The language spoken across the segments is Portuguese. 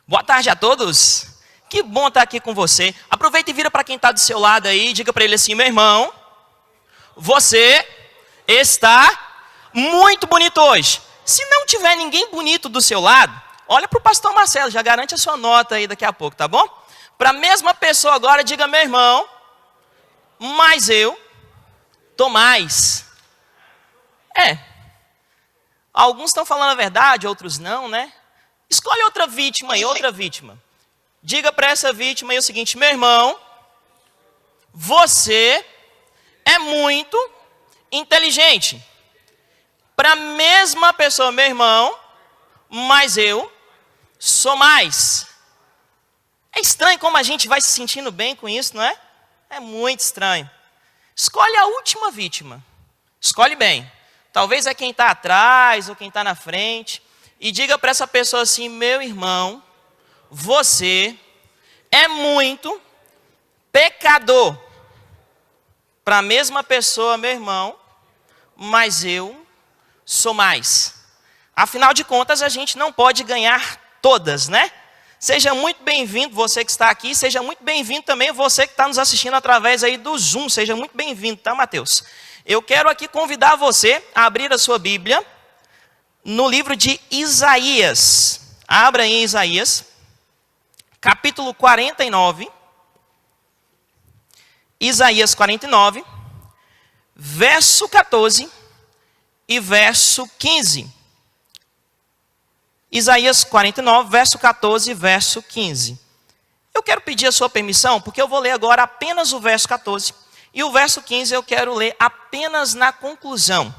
Boa tarde a todos. Que bom estar aqui com você. Aproveita e vira para quem está do seu lado aí e diga para ele assim: meu irmão, você está muito bonito hoje. Se não tiver ninguém bonito do seu lado, olha para o pastor Marcelo, já garante a sua nota aí daqui a pouco, tá bom? Para a mesma pessoa agora, diga: meu irmão, mas eu tô mais. Alguns estão falando a verdade, outros não, né? Escolhe outra vítima aí, outra vítima. Diga para essa vítima aí o seguinte: meu irmão, você é muito inteligente. Para a mesma pessoa: meu irmão, mas eu sou mais. É estranho como a gente vai se sentindo bem com isso, não é? É muito estranho. Escolhe a última vítima. Escolhe bem. Talvez é quem está atrás ou quem está na frente. E diga para essa pessoa assim: meu irmão, você é muito pecador. Para a mesma pessoa: meu irmão, mas eu sou mais. Afinal de contas, a gente não pode ganhar todas, né? Seja muito bem-vindo você que está aqui. Seja muito bem-vindo também você que está nos assistindo através aí do Zoom. Seja muito bem-vindo, tá, Mateus? Eu quero aqui convidar você a abrir a sua Bíblia no livro de Isaías. Abra em Isaías, capítulo 49. Isaías 49, verso 14 e verso 15. Isaías 49, verso 14 e verso 15. Eu quero pedir a sua permissão, porque eu vou ler agora apenas o verso 14. E o verso 15 eu quero ler apenas na conclusão.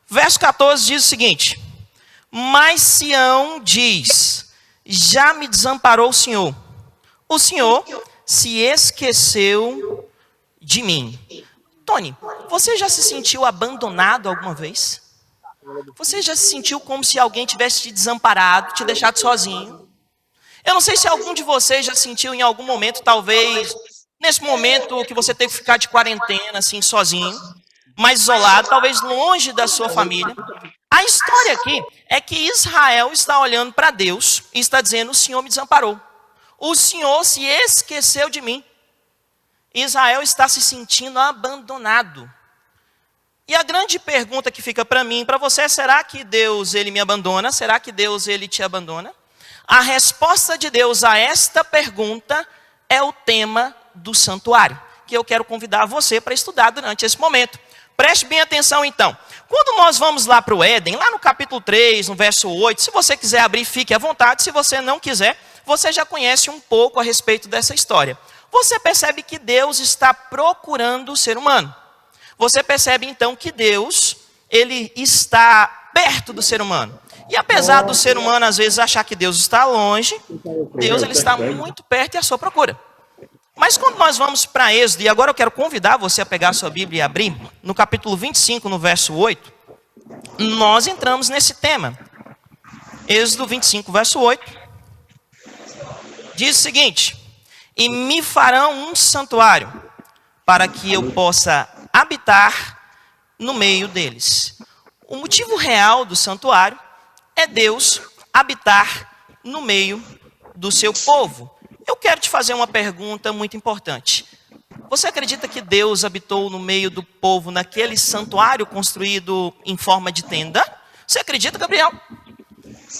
Verso 14 diz o seguinte: mas Sião diz: já me desamparou o Senhor se esqueceu de mim. Tony, você já se sentiu abandonado alguma vez? Você já se sentiu como se alguém tivesse te desamparado, te deixado sozinho? Eu não sei se algum de vocês já sentiu em algum momento, talvez nesse momento que você teve que ficar de quarentena, assim, sozinho, mais isolado, talvez longe da sua família. A história aqui é que Israel está olhando para Deus e está dizendo: o Senhor me desamparou. O Senhor se esqueceu de mim. Israel está se sentindo abandonado. E a grande pergunta que fica para mim e para você: será que Deus ele me abandona? Será que Deus ele te abandona? A resposta de Deus a esta pergunta é o tema do santuário, que eu quero convidar você para estudar durante esse momento. Preste bem atenção então. Quando nós vamos lá para o Éden, lá no capítulo 3, no verso 8, se você quiser abrir, fique à vontade. Se você não quiser, você já conhece um pouco a respeito dessa história. Você percebe que Deus está procurando o ser humano. Você percebe então que Deus, ele está perto do ser humano. E apesar do ser humano às vezes achar que Deus está longe, Deus ele está muito perto e à sua procura. Mas quando nós vamos para Êxodo, e agora eu quero convidar você a pegar a sua Bíblia e abrir, no capítulo 25, no verso 8, nós entramos nesse tema. Êxodo 25, verso 8, diz o seguinte: e me farão um santuário, para que eu possa habitar no meio deles. O motivo real do santuário é Deus habitar no meio do seu povo. Eu quero te fazer uma pergunta muito importante. Você acredita que Deus habitou no meio do povo naquele santuário construído em forma de tenda? Você acredita, Gabriel?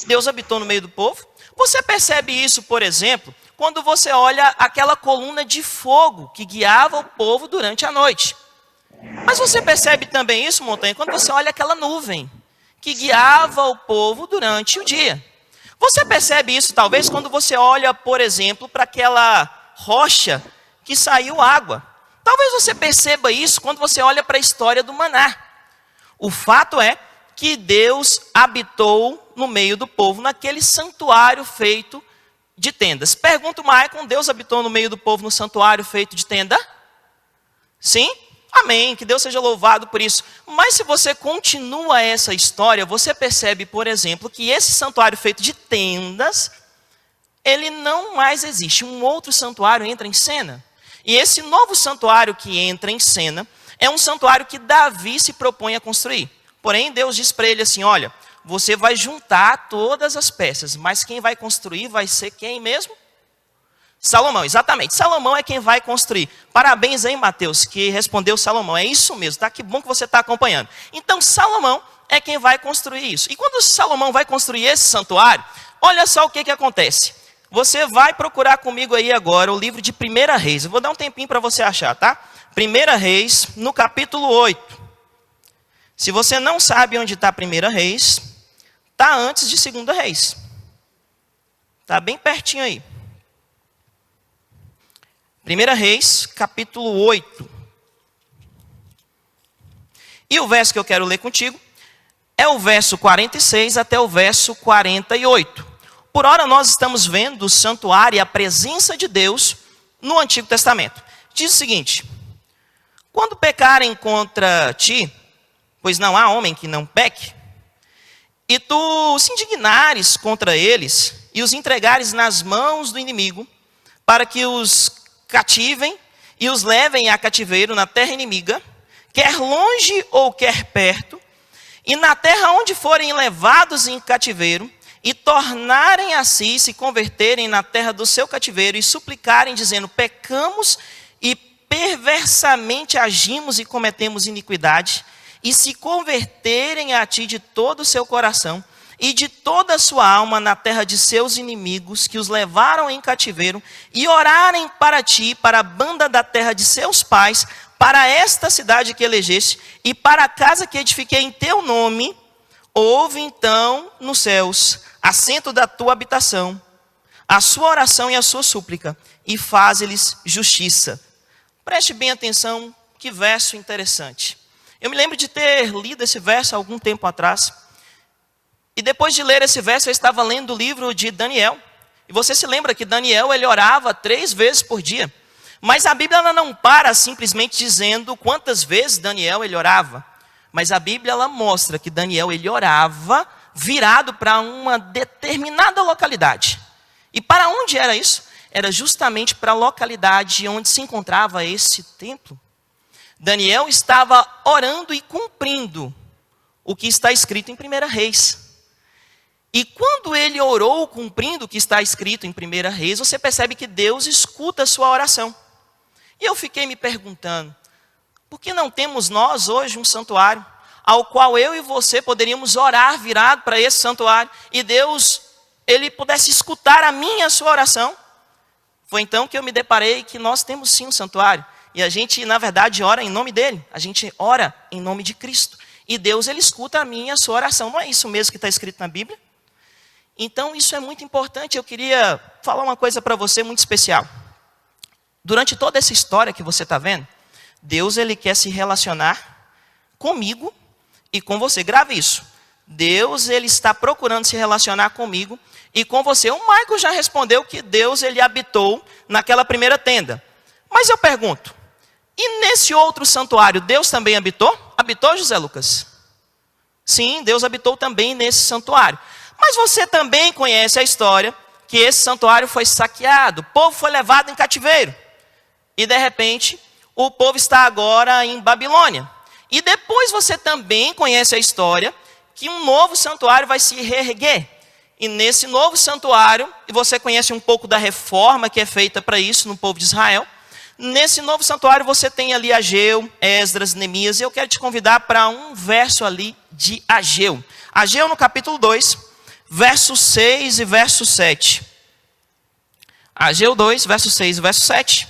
Deus habitou no meio do povo? Você percebe isso, por exemplo, quando você olha aquela coluna de fogo que guiava o povo durante a noite. Mas você percebe também isso, Montanha, quando você olha aquela nuvem que guiava o povo durante o dia. Você percebe isso, talvez, quando você olha, por exemplo, para aquela rocha que saiu água. Talvez você perceba isso quando você olha para a história do maná. O fato é que Deus habitou no meio do povo, naquele santuário feito de tendas. Pergunto, Maicon, Deus habitou no meio do povo no santuário feito de tenda? Sim? Amém, que Deus seja louvado por isso. Mas se você continua essa história, você percebe, por exemplo, que esse santuário feito de tendas, ele não mais existe. Um outro santuário entra em cena. E esse novo santuário que entra em cena é um santuário que Davi se propõe a construir. Porém, Deus diz para ele assim: olha, você vai juntar todas as peças, mas quem vai construir vai ser quem mesmo? Salomão, exatamente. Salomão é quem vai construir. Parabéns aí, Mateus, que respondeu Salomão. É isso mesmo, tá? Que bom que você está acompanhando. Então, Salomão é quem vai construir isso. E quando Salomão vai construir esse santuário, olha só o que acontece. Você vai procurar comigo aí agora o livro de 1 Reis. Eu vou dar um tempinho para você achar, tá? 1 Reis, no capítulo 8. Se você não sabe onde está 1 Reis, está antes de 2 Reis. Está bem pertinho aí. 1 Reis, capítulo 8. E o verso que eu quero ler contigo é o verso 46 até o verso 48. Por ora nós estamos vendo o santuário e a presença de Deus no Antigo Testamento. Diz o seguinte: quando pecarem contra ti, pois não há homem que não peque, e tu se indignares contra eles e os entregares nas mãos do inimigo, para que os cativem e os levem a cativeiro na terra inimiga, quer longe ou quer perto, e na terra onde forem levados em cativeiro, e tornarem a si, se converterem na terra do seu cativeiro, e suplicarem, dizendo, pecamos e perversamente agimos e cometemos iniquidade, e se converterem a ti de todo o seu coração, e de toda a sua alma na terra de seus inimigos, que os levaram em cativeiro, e orarem para ti, para a banda da terra de seus pais, para esta cidade que elegeste, e para a casa que edifiquei em teu nome, ouve então nos céus, assento da tua habitação, a sua oração e a sua súplica, e faz-lhes justiça. Preste bem atenção, que verso interessante. Eu me lembro de ter lido esse verso há algum tempo atrás, e depois de ler esse verso, eu estava lendo o livro de Daniel, e você se lembra que Daniel, ele orava 3 vezes por dia, mas a Bíblia ela não para simplesmente dizendo quantas vezes Daniel ele orava, mas a Bíblia ela mostra que Daniel ele orava virado para uma determinada localidade. E para onde era isso? Era justamente para a localidade onde se encontrava esse templo. Daniel estava orando e cumprindo o que está escrito em 1 Reis. E quando ele orou cumprindo o que está escrito em 1 Reis, você percebe que Deus escuta a sua oração. E eu fiquei me perguntando, por que não temos nós hoje um santuário ao qual eu e você poderíamos orar virado para esse santuário e Deus, ele pudesse escutar a minha e a sua oração? Foi então que eu me deparei que nós temos sim um santuário e a gente, na verdade, ora em nome dele, a gente ora em nome de Cristo. E Deus, ele escuta a minha e a sua oração. Não é isso mesmo que está escrito na Bíblia? Então, isso é muito importante. Eu queria falar uma coisa para você muito especial. Durante toda essa história que você está vendo, Deus ele quer se relacionar comigo e com você. Grave isso. Deus ele está procurando se relacionar comigo e com você. O Michael já respondeu que Deus ele habitou naquela primeira tenda. Mas eu pergunto, e nesse outro santuário, Deus também habitou? Habitou, José Lucas? Sim, Deus habitou também nesse santuário. Mas você também conhece a história que esse santuário foi saqueado, o povo foi levado em cativeiro. E de repente, o povo está agora em Babilônia. E depois você também conhece a história que um novo santuário vai se reerguer. E nesse novo santuário, e você conhece um pouco da reforma que é feita para isso no povo de Israel. Nesse novo santuário você tem ali Ageu, Esdras, Neemias. E eu quero te convidar para um verso ali de Ageu. Ageu no capítulo 2, verso 6 e verso 7. Ageu 2, verso 6 e verso 7.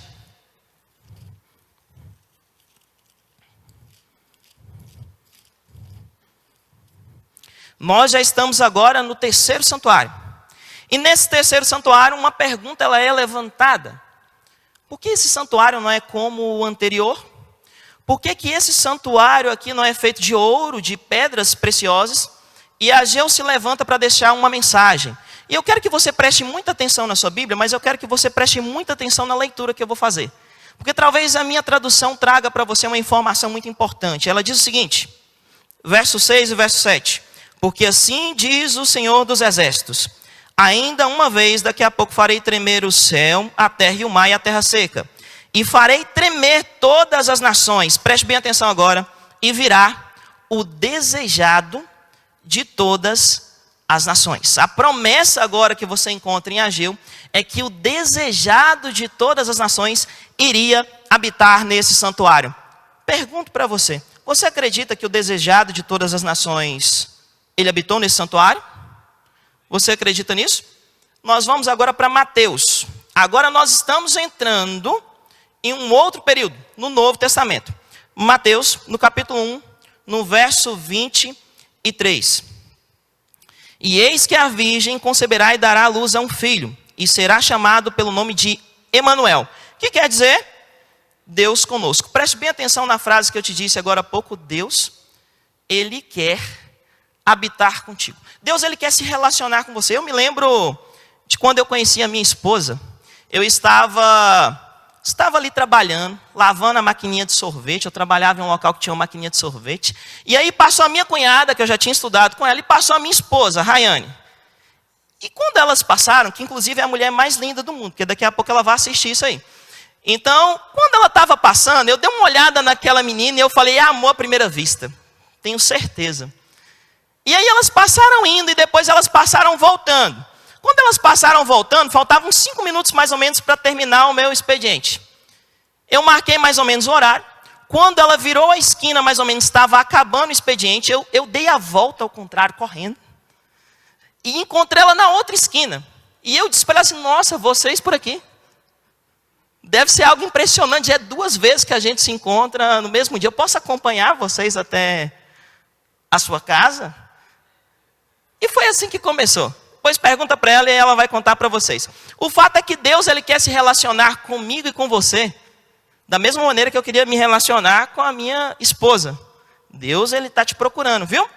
Nós já estamos agora no terceiro santuário. E nesse terceiro santuário, uma pergunta ela é levantada. Por que esse santuário não é como o anterior? Por que que esse santuário aqui não é feito de ouro, de pedras preciosas? E Ageu se levanta para deixar uma mensagem. E eu quero que você preste muita atenção na sua Bíblia, mas eu quero que você preste muita atenção na leitura que eu vou fazer. Porque talvez a minha tradução traga para você uma informação muito importante. Ela diz o seguinte, verso 6 e verso 7. Porque assim diz o Senhor dos Exércitos, ainda uma vez, daqui a pouco farei tremer o céu, a terra e o mar e a terra seca. E farei tremer todas as nações, preste bem atenção agora, e virá o desejado de todas as nações. A promessa agora que você encontra em Ageu é que o desejado de todas as nações iria habitar nesse santuário. Pergunto para você, você acredita que o desejado de todas as nações, ele habitou nesse santuário? Você acredita nisso? Nós vamos agora para Mateus. Agora nós estamos entrando em um outro período, no Novo Testamento. Mateus, no capítulo 1, no verso 23. E eis que a virgem conceberá e dará à luz a um filho, e será chamado pelo nome de Emanuel. O que quer dizer? Deus conosco. Preste bem atenção na frase que eu te disse agora há pouco. Deus, Ele quer habitar contigo. Deus, Ele quer se relacionar com você. Eu me lembro de quando eu conheci a minha esposa. Eu estava ali trabalhando, lavando a maquininha de sorvete. Eu trabalhava em um local que tinha uma maquininha de sorvete. E aí passou a minha cunhada, que eu já tinha estudado com ela, e passou a minha esposa, Rayane. E quando elas passaram, que inclusive é a mulher mais linda do mundo, porque daqui a pouco ela vai assistir isso aí. Então, quando ela estava passando, eu dei uma olhada naquela menina e eu falei, é amor à primeira vista. Tenho certeza. E aí elas passaram indo e depois elas passaram voltando. Quando elas passaram voltando, faltavam 5 minutos mais ou menos para terminar o meu expediente. Eu marquei mais ou menos o horário. Quando ela virou a esquina, mais ou menos estava acabando o expediente, eu dei a volta ao contrário, correndo. E encontrei ela na outra esquina. E eu disse para ela assim, nossa, vocês por aqui? Deve ser algo impressionante, é 2 vezes que a gente se encontra no mesmo dia. Eu posso acompanhar vocês até a sua casa? E foi assim que começou. Depois pergunta para ela e ela vai contar para vocês. O fato é que Deus, Ele quer se relacionar comigo e com você, da mesma maneira que eu queria me relacionar com a minha esposa. Deus, Ele está te procurando, viu?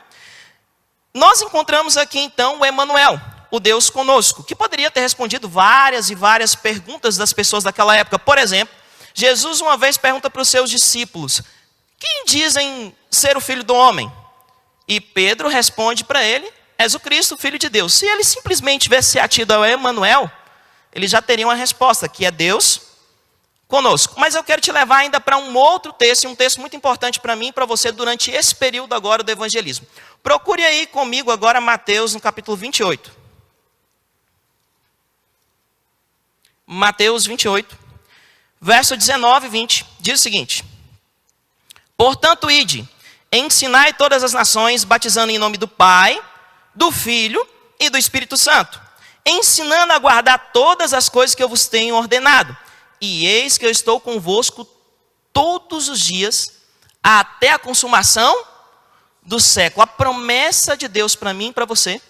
Nós encontramos aqui então o Emanuel, o Deus conosco, que poderia ter respondido várias e várias perguntas das pessoas daquela época. Por exemplo, Jesus uma vez pergunta para os seus discípulos, quem dizem ser o Filho do Homem? E Pedro responde para ele, és o Cristo, o Filho de Deus. Se ele simplesmente tivesse se atido ao Emanuel, ele já teria uma resposta, que é Deus conosco. Mas eu quero te levar ainda para um outro texto, um texto muito importante para mim e para você durante esse período agora do evangelismo. Procure aí comigo agora Mateus no capítulo 28. Mateus 28, verso 19 e 20, diz o seguinte. Portanto, ide, ensinai todas as nações, batizando em nome do Pai, do Filho e do Espírito Santo, ensinando a guardar todas as coisas que eu vos tenho ordenado. E eis que eu estou convosco todos os dias, até a consumação do século. A promessa de Deus para mim e para você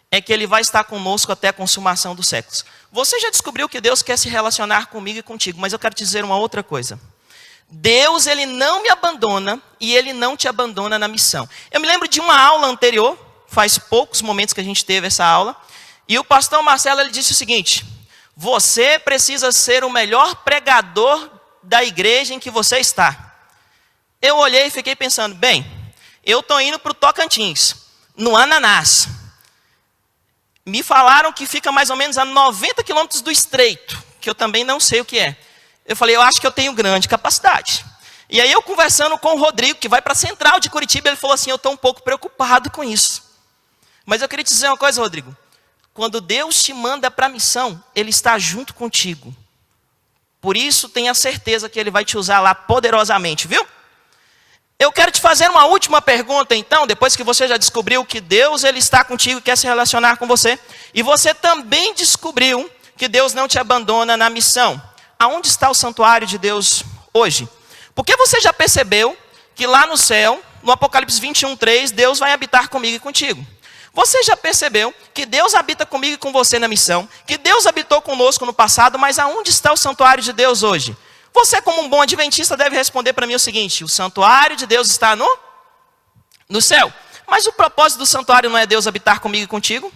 é que Ele vai estar conosco até a consumação dos séculos. Você já descobriu que Deus quer se relacionar comigo e contigo, mas eu quero te dizer uma outra coisa. Deus, Ele não me abandona e Ele não te abandona na missão. Eu me lembro de uma aula anterior, faz poucos momentos que a gente teve essa aula, e o pastor Marcelo ele disse o seguinte, você precisa ser o melhor pregador da igreja em que você está. Eu olhei e fiquei pensando, bem, eu estou indo para o Tocantins, no Ananás. Me falaram que fica mais ou menos a 90 quilômetros do Estreito, que eu também não sei o que é. Eu falei, eu acho que eu tenho grande capacidade. E aí eu conversando com o Rodrigo, que vai para a Central de Curitiba, ele falou assim, eu estou um pouco preocupado com isso. Mas eu queria te dizer uma coisa, Rodrigo. Quando Deus te manda para a missão, Ele está junto contigo. Por isso, tenha certeza que Ele vai te usar lá poderosamente, viu? Eu quero te fazer uma última pergunta, então, depois que você já descobriu que Deus Ele está contigo e quer se relacionar com você. E você também descobriu que Deus não te abandona na missão. Aonde está o santuário de Deus hoje? Porque você já percebeu que lá no céu, no Apocalipse 21:3, Deus vai habitar comigo e contigo. Você já percebeu que Deus habita comigo e com você na missão? Que Deus habitou conosco no passado, mas aonde está o santuário de Deus hoje? Você, como um bom adventista, deve responder para mim o seguinte, o santuário de Deus está no céu. Mas o propósito do santuário não é Deus habitar comigo e contigo?